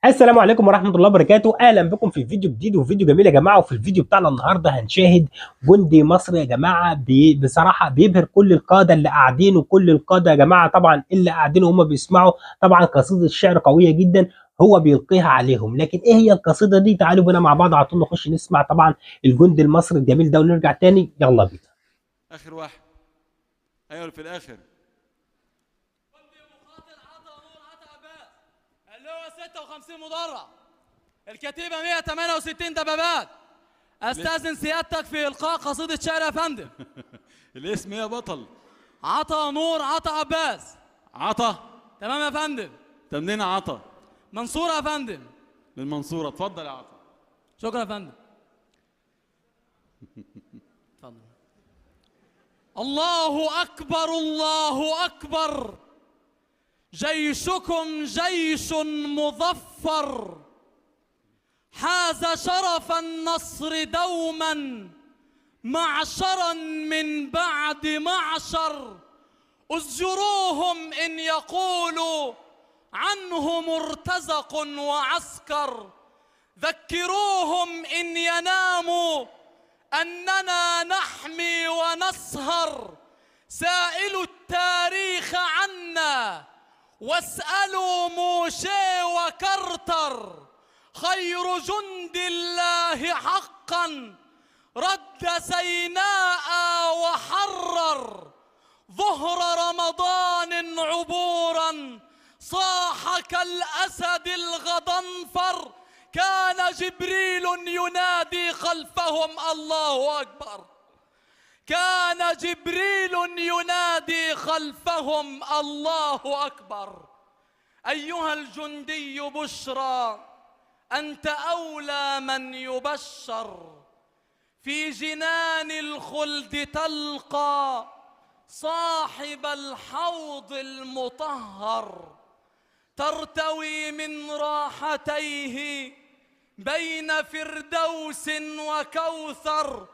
السلام عليكم ورحمة الله وبركاته. أهلا بكم في فيديو جديد وفيديو جميل يا جماعة. وفي الفيديو بتاعنا النهاردة هنشاهد جندي مصري يا جماعة بصراحة بيبهر كل القادة اللي قاعدين، وكل القادة يا جماعة طبعا اللي قاعدين وهم بيسمعوا. طبعا قصيدة الشعر قوية جدا هو بيلقيها عليهم، لكن إيه هي القصيدة دي؟ تعالوا بينا مع بعض على طول نخش نسمع طبعا الجندي المصري الجميل ده ونرجع تاني. يلا بينا. اخر واحد. ايوه اللي في الاخر. جندي مقاتل عطا نور عطا عباس، اللي هو 56 مدرع، الكتيبه 168 دبابات. استاذن سيادتك في القاء قصيده شعر يا فندم. الاسم ايه يا بطل؟ عطا نور عطا عباس. عطا. تمام يا فندم. انت منين يا عطا؟ منصوره يا فندم. من المنصوره. اتفضل يا عطا. شكرا يا فندم. اتفضل. الله اكبر الله اكبر، جيشكم جيش مظفر، حاز شرف النصر دوما، معشرا من بعد معشر. اسجروهم إن يقولوا عنه مرتزق وعسكر، ذكروهم إن يناموا أننا نحمي ونسهر. سائلوا التاريخ عنا واسألوا موشي وكرتر، خير جند الله حقا رد سيناء وحرر. ظهر رمضان عبورا صاح كالأسد الغضنفر، كان جبريل ينادي خلفهم الله أكبر، كان جبريل ينادي خلفهم الله أكبر. أيها الجندي بشرى، أنت أولى من يبشر، في جنان الخلد تلقى صاحب الحوض المطهر، ترتوي من راحتيه بين فردوس وكوثر.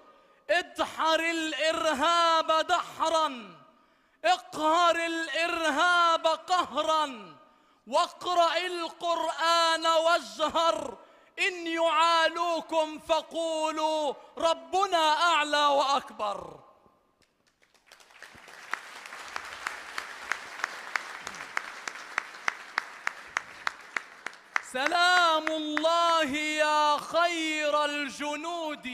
ادحر الإرهاب دحرا، اقهر الإرهاب قهرا، واقرأ القرآن واجهر. إن يعالوكم فقولوا ربنا أعلى وأكبر. سلام الله يا خير الجنود،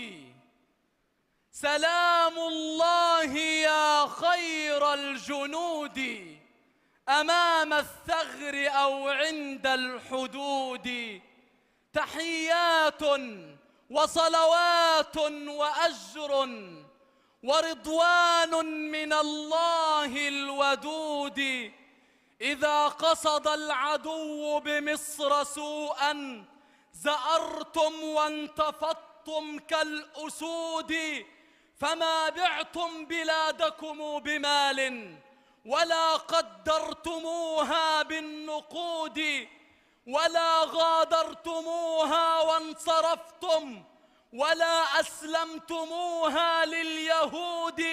سلام الله يا خير الجنود، أمام الثغر أو عند الحدود. تحيات وصلوات وأجر ورضوان من الله الودود. إذا قصد العدو بمصر سوءا زأرتم وانتفضتم كالأسود، فما بعتم بلادكم بمال ولا قدرتموها بالنقود، ولا غادرتموها وانصرفتم ولا أسلمتموها لليهود.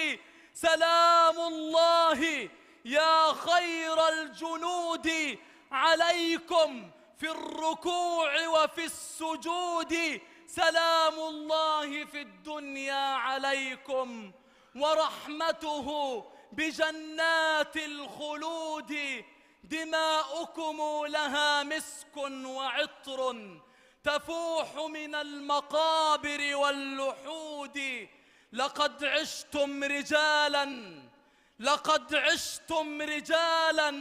سلام الله يا خير الجنود عليكم في الركوع وفي السجود. سلام الله في الدنيا عليكم ورحمته بجنات الخلود. دماؤكم لها مسك وعطر تفوح من المقابر واللحود. لقد عشتم رجالا، لقد عشتم رجالا،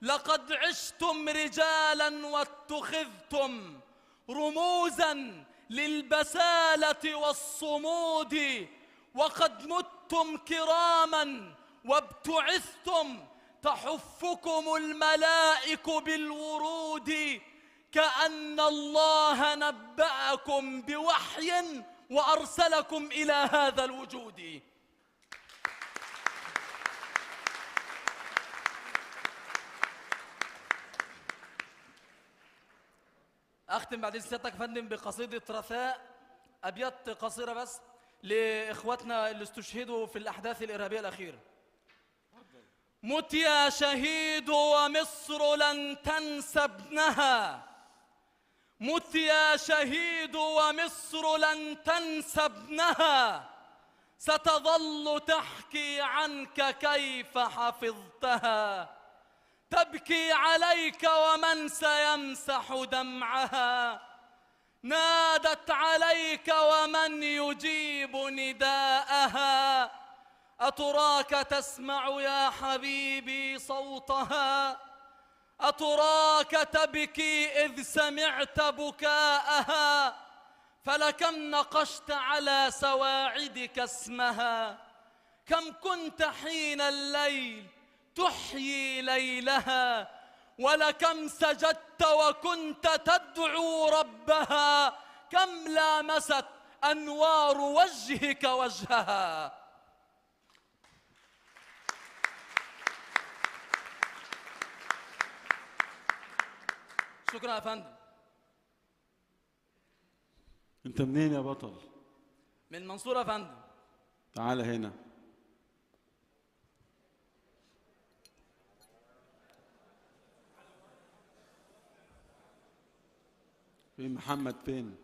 لقد عشتم رجالا واتخذتم رموزا للبسالة والصمود. وقد متم كراما وابتعثتم تحفكم الملائك بالورود، كأن الله نبأكم بوحي وأرسلكم إلى هذا الوجود. أختم بعد سيادتك يا فندم بقصيدة رثاء، أبيات قصيرة بس لإخواتنا اللي استشهدوا في الأحداث الإرهابية الأخيرة. مت يا شهيد ومصر لن تنسى ابنها، مت يا شهيد ومصر لن تنسى ابنها، ستظل تحكي عنك كيف حفظتها، تبكي عليك ومن سيمسح دمعها، نادت عليك ومن يجيب نداءها، أتراك تسمع يا حبيبي صوتها، أتراك تبكي إذ سمعت بكاءها، فلكم نقشت على سواعدك اسمها، كم كنت حين الليل تحيي ليلها، ولكم سجدت وكنت تدعو ربها، كم لامست أنوار وجهك وجهها. شكرا يا فندم. انت منين يا بطل؟ من المنصورة يا فندم. تعال هنا. فين محمد فين؟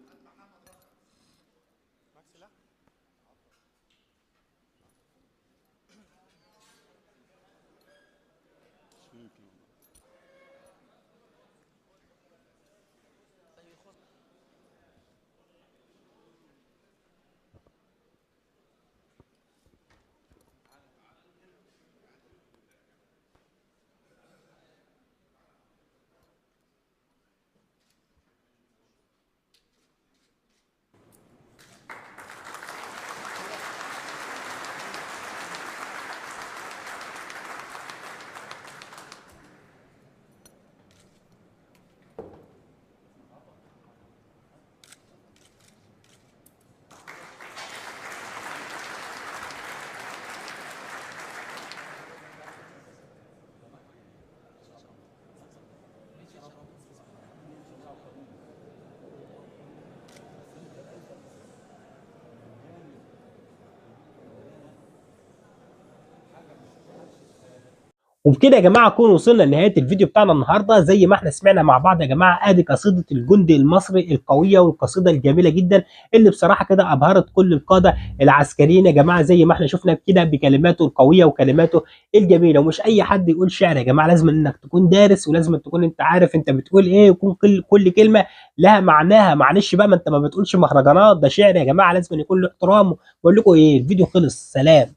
وبكده يا جماعه نكون وصلنا لنهايه الفيديو بتاعنا النهارده. زي ما احنا سمعنا مع بعض يا جماعه، ادي قصيده الجندي المصري القويه والقصيده الجميله جدا اللي بصراحه كده ابهرت كل القاده العسكريين يا جماعه، زي ما احنا شفنا كده بكلماته القويه وكلماته الجميله. ومش اي حد يقول شعر يا جماعه، لازم انك تكون دارس، ولازم تكون انت عارف انت بتقول ايه، ويكون كل كلمه لها معناها. معلش بقى، ما انت ما بتقولش مهرجانات، ده شعر يا جماعه، لازم يكون له احترام. بقول لكم ايه، الفيديو خلص، سلام.